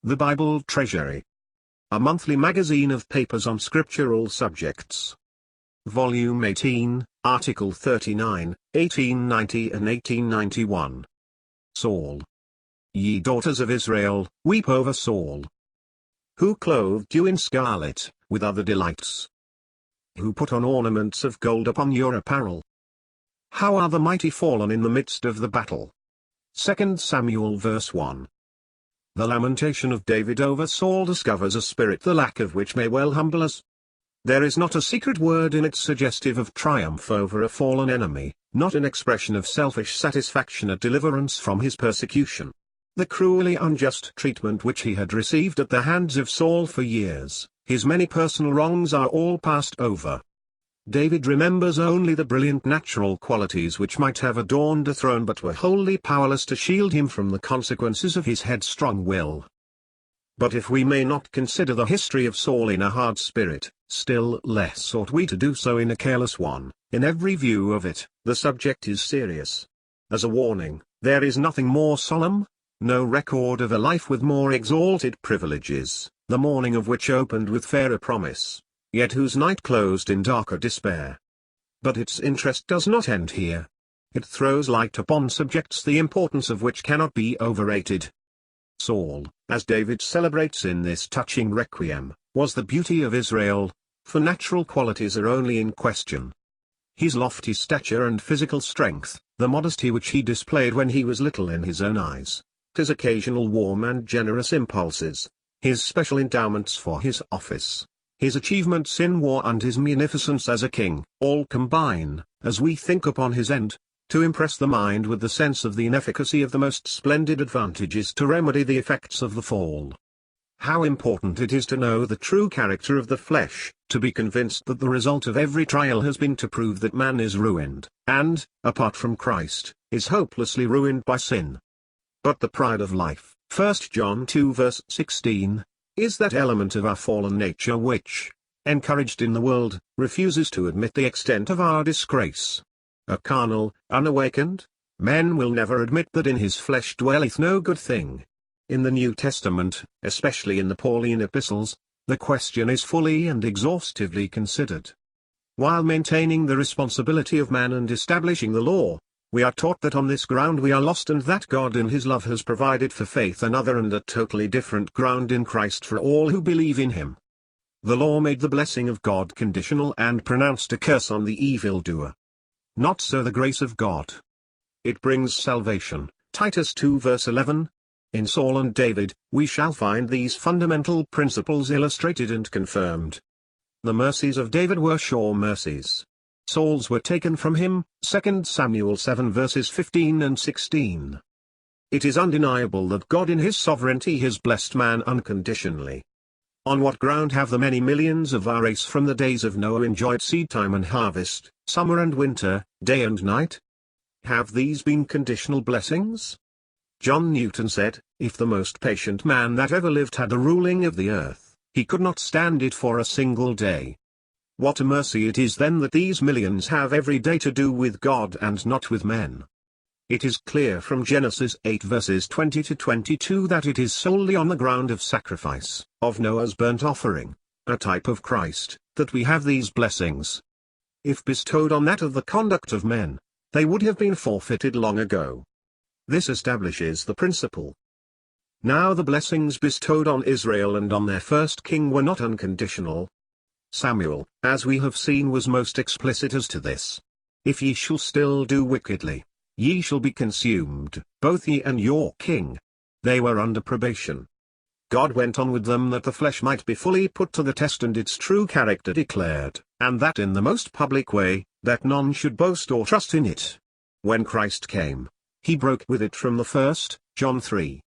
The Bible Treasury. A monthly magazine of papers on scriptural subjects. Volume 18, Article 39, 1890 and 1891. Saul. Ye daughters of Israel, weep over Saul. Who clothed you in scarlet, with other delights? Who put on ornaments of gold upon your apparel? How are the mighty fallen in the midst of the battle? 2 Samuel verse 1. The lamentation of David over Saul discovers a spirit the lack of which may well humble us. There is not a secret word in it suggestive of triumph over a fallen enemy, not an expression of selfish satisfaction at deliverance from his persecution. The cruelly unjust treatment which he had received at the hands of Saul for years, his many personal wrongs are all passed over. David remembers only the brilliant natural qualities which might have adorned a throne but were wholly powerless to shield him from the consequences of his headstrong will. But if we may not consider the history of Saul in a hard spirit, still less ought we to do so in a careless one. In every view of it, the subject is serious. As a warning, there is nothing more solemn, no record of a life with more exalted privileges, the morning of which opened with fairer promise, yet whose night closed in darker despair. But its interest does not end here. It throws light upon subjects the importance of which cannot be overrated. Saul, as David celebrates in this touching requiem, was the beauty of Israel, for natural qualities are only in question. His lofty stature and physical strength, the modesty which he displayed when he was little in his own eyes, his occasional warm and generous impulses, his special endowments for his office, his achievements in war and his munificence as a king, all combine, as we think upon his end, to impress the mind with the sense of the inefficacy of the most splendid advantages to remedy the effects of the fall. How important it is to know the true character of the flesh, to be convinced that the result of every trial has been to prove that man is ruined, and, apart from Christ, is hopelessly ruined by sin. But the pride of life, 1 John 2 verse 16, is that element of our fallen nature which, encouraged in the world, refuses to admit the extent of our disgrace. A carnal, unawakened man will never admit that in his flesh dwelleth no good thing. In the New Testament, especially in the Pauline epistles, the question is fully and exhaustively considered. While maintaining the responsibility of man and establishing the law, we are taught that on this ground we are lost and that God in his love has provided for faith another and a totally different ground in Christ for all who believe in him. The law made the blessing of God conditional and pronounced a curse on the evildoer. Not so the grace of God. It brings salvation, Titus 2 verse 11. In Saul and David, we shall find these fundamental principles illustrated and confirmed. The mercies of David were sure mercies. Saul's were taken from him, 2 Samuel 7 verses 15 and 16. It is undeniable that God in his sovereignty has blessed man unconditionally. On what ground have the many millions of our race from the days of Noah enjoyed seedtime and harvest, summer and winter, day and night? Have these been conditional blessings? John Newton said, if the most patient man that ever lived had the ruling of the earth, he could not stand it for a single day. What a mercy it is then that these millions have every day to do with God and not with men. It is clear from Genesis 8 verses 20 to 22 that it is solely on the ground of sacrifice, of Noah's burnt offering, a type of Christ, that we have these blessings. If bestowed on that of the conduct of men, they would have been forfeited long ago. This establishes the principle. Now the blessings bestowed on Israel and on their first king were not unconditional. Samuel, as we have seen, was most explicit as to this. If ye shall still do wickedly, ye shall be consumed, both ye and your king. They were under probation. God went on with them that the flesh might be fully put to the test and its true character declared, and that in the most public way, that none should boast or trust in it. When Christ came, he broke with it from the first, John 3.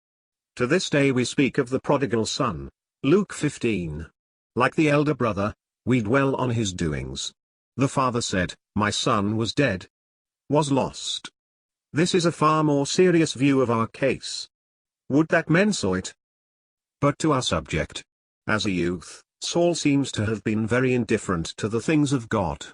To this day we speak of the prodigal son, Luke 15. Like the elder brother, we dwell on his doings. The father said, my son was dead, was lost. This is a far more serious view of our case. Would that men saw it. But to our subject. As a youth, Saul seems to have been very indifferent to the things of God.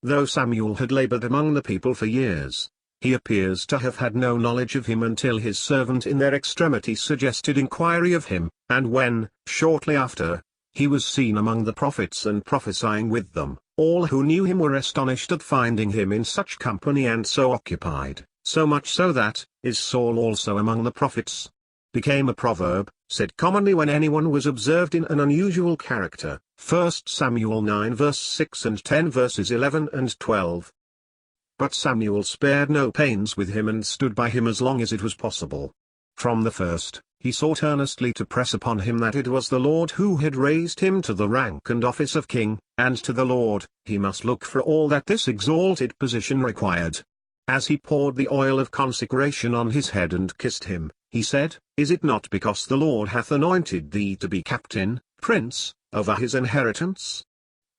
Though Samuel had labored among the people for years, He appears to have had no knowledge of him until his servant in their extremity suggested inquiry of him, and when, shortly after, he was seen among the prophets and prophesying with them, all who knew him were astonished at finding him in such company and so occupied, so much so that, "Is Saul also among the prophets?" became a proverb, said commonly when anyone was observed in an unusual character. 1 Samuel 9 verse 6 and 10 verses 11 and 12. But Samuel spared no pains with him and stood by him as long as it was possible. From the first, he sought earnestly to press upon him that it was the Lord who had raised him to the rank and office of king, and to the Lord he must look for all that this exalted position required. As he poured the oil of consecration on his head and kissed him, he said, "Is it not because the Lord hath anointed thee to be captain, prince, over his inheritance?"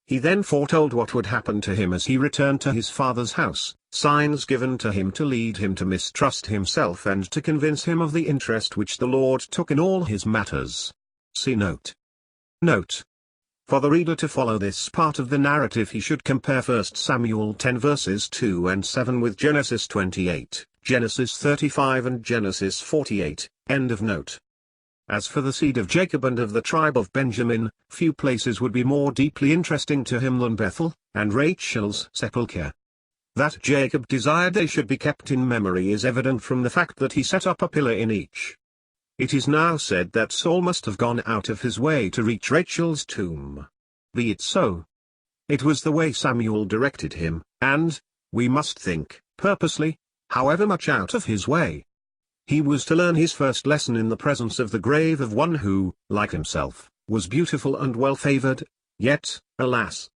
He then foretold what would happen to him as he returned to his father's house, signs given to him to lead him to mistrust himself and to convince him of the interest which the Lord took in all his matters. See note. Note. For the reader to follow this part of the narrative he should compare 1 Samuel 10 verses 2 and 7 with Genesis 28, Genesis 35 and Genesis 48, end of note. As for the seed of Jacob and of the tribe of Benjamin, few places would be more deeply interesting to him than Bethel, and Rachel's sepulchre. That Jacob desired they should be kept in memory is evident from the fact that he set up a pillar in each. It is now said that Saul must have gone out of his way to reach Rachel's tomb. Be it so. It was the way Samuel directed him, and, we must think, purposely, however much out of his way. He was to learn his first lesson in the presence of the grave of one who, like himself, was beautiful and well-favored, yet, alas,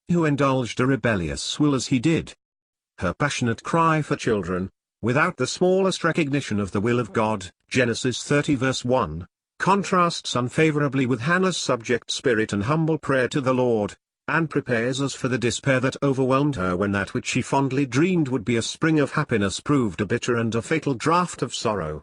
who indulged a rebellious will as he did. Her passionate cry for children, without the smallest recognition of the will of God, Genesis 30 verse 1, contrasts unfavorably with Hannah's subject spirit and humble prayer to the Lord, and prepares us for the despair that overwhelmed her when that which she fondly dreamed would be a spring of happiness proved a bitter and a fatal draught of sorrow.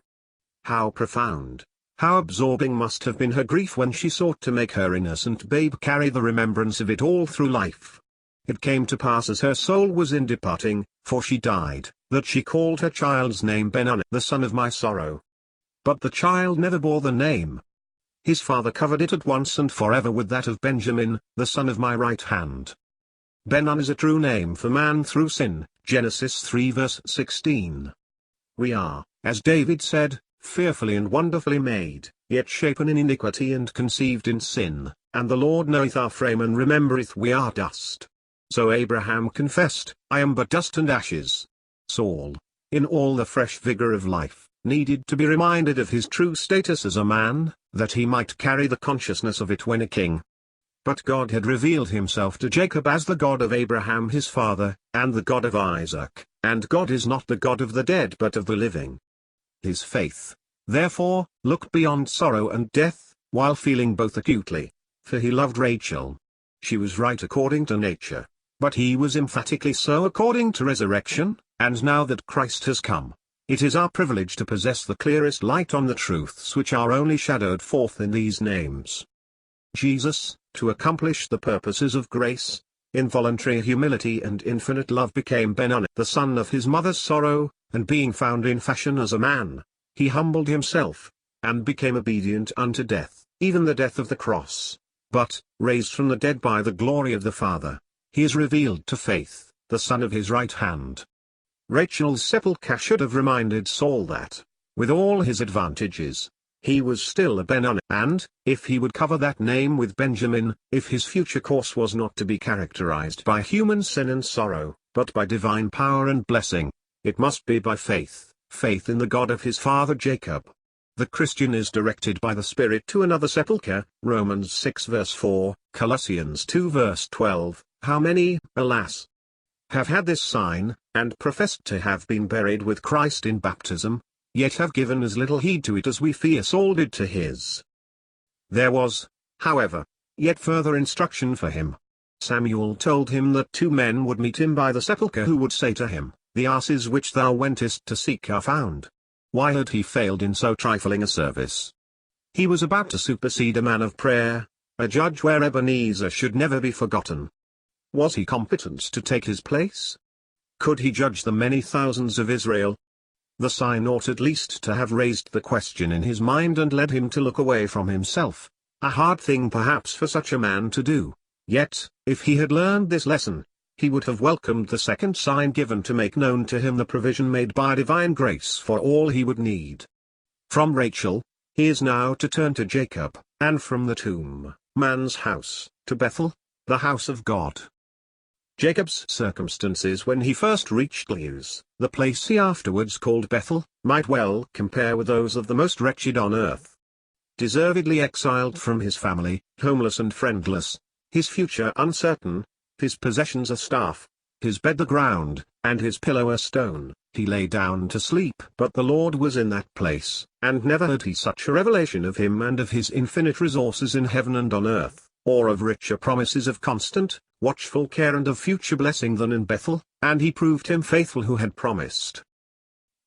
How profound, how absorbing must have been her grief when she sought to make her innocent babe carry the remembrance of it all through life. It came to pass as her soul was in departing, for she died, that she called her child's name Benoni, the son of my sorrow. But the child never bore the name. His father covered it at once and forever with that of Benjamin, the son of my right hand. Benon is a true name for man through sin, Genesis 3 verse 16. We are, as David said, fearfully and wonderfully made, yet shapen in iniquity and conceived in sin, and the Lord knoweth our frame and remembereth we are dust. So Abraham confessed, I am but dust and ashes. Saul, in all the fresh vigor of life, needed to be reminded of his true status as a man, that he might carry the consciousness of it when a king. But God had revealed himself to Jacob as the God of Abraham his father, and the God of Isaac, and God is not the God of the dead but of the living. His faith, therefore, looked beyond sorrow and death, while feeling both acutely, for he loved Rachel. She was right according to nature, but he was emphatically so according to resurrection, and now that Christ has come, it is our privilege to possess the clearest light on the truths which are only shadowed forth in these names. Jesus, to accomplish the purposes of grace, involuntary humility and infinite love became Benoni, the son of his mother's sorrow, and being found in fashion as a man, he humbled himself, and became obedient unto death, even the death of the cross. But, raised from the dead by the glory of the Father, he is revealed to faith, the son of his right hand. Rachel's sepulchre should have reminded Saul that, with all his advantages, he was still a Benoni, and, if he would cover that name with Benjamin, if his future course was not to be characterized by human sin and sorrow, but by divine power and blessing, it must be by faith, faith in the God of his father Jacob. The Christian is directed by the Spirit to another sepulchre, Romans 6 verse 4, Colossians 2 verse 12, how many, alas, have had this sign, and professed to have been buried with Christ in baptism, yet have given as little heed to it as we fear Saul did to his. There was, however, yet further instruction for him. Samuel told him that 2 men would meet him by the sepulchre who would say to him, The asses which thou wentest to seek are found. Why had he failed in so trifling a service? He was about to supersede a man of prayer, a judge where Ebenezer should never be forgotten. Was he competent to take his place? Could he judge the many thousands of Israel? The sign ought at least to have raised the question in his mind and led him to look away from himself. A hard thing perhaps for such a man to do. Yet, if he had learned this lesson, he would have welcomed the second sign given to make known to him the provision made by divine grace for all he would need. From Rachel, he is now to turn to Jacob, and from the tomb, man's house, to Bethel, the house of God. Jacob's circumstances when he first reached Luz, the place he afterwards called Bethel, might well compare with those of the most wretched on earth. Deservedly exiled from his family, homeless and friendless, his future uncertain, his possessions a staff, his bed the ground, and his pillow a stone, he lay down to sleep. But the Lord was in that place, and never had he such a revelation of him and of his infinite resources in heaven and on earth, or of richer promises of constant, watchful care and of future blessing than in Bethel, and he proved him faithful who had promised.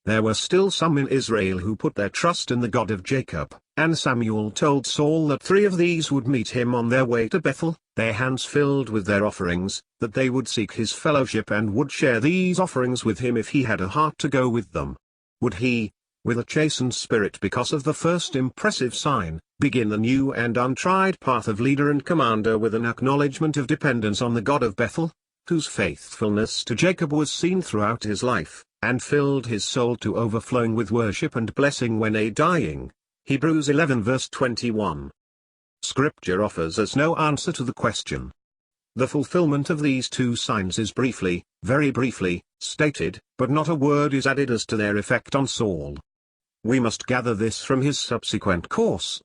There were still some in Israel who put their trust in the God of Jacob, and Samuel told Saul that 3 of these would meet him on their way to Bethel, their hands filled with their offerings, that they would seek his fellowship and would share these offerings with him if he had a heart to go with them. Would he, with a chastened spirit because of the first impressive sign, begin the new and untried path of leader and commander with an acknowledgement of dependence on the God of Bethel, whose faithfulness to Jacob was seen throughout his life, and filled his soul to overflowing with worship and blessing when dying? Hebrews 11 verse 21. Scripture offers us no answer to the question. The fulfillment of these 2 signs is briefly, very briefly, stated, but not a word is added as to their effect on Saul. We must gather this from his subsequent course,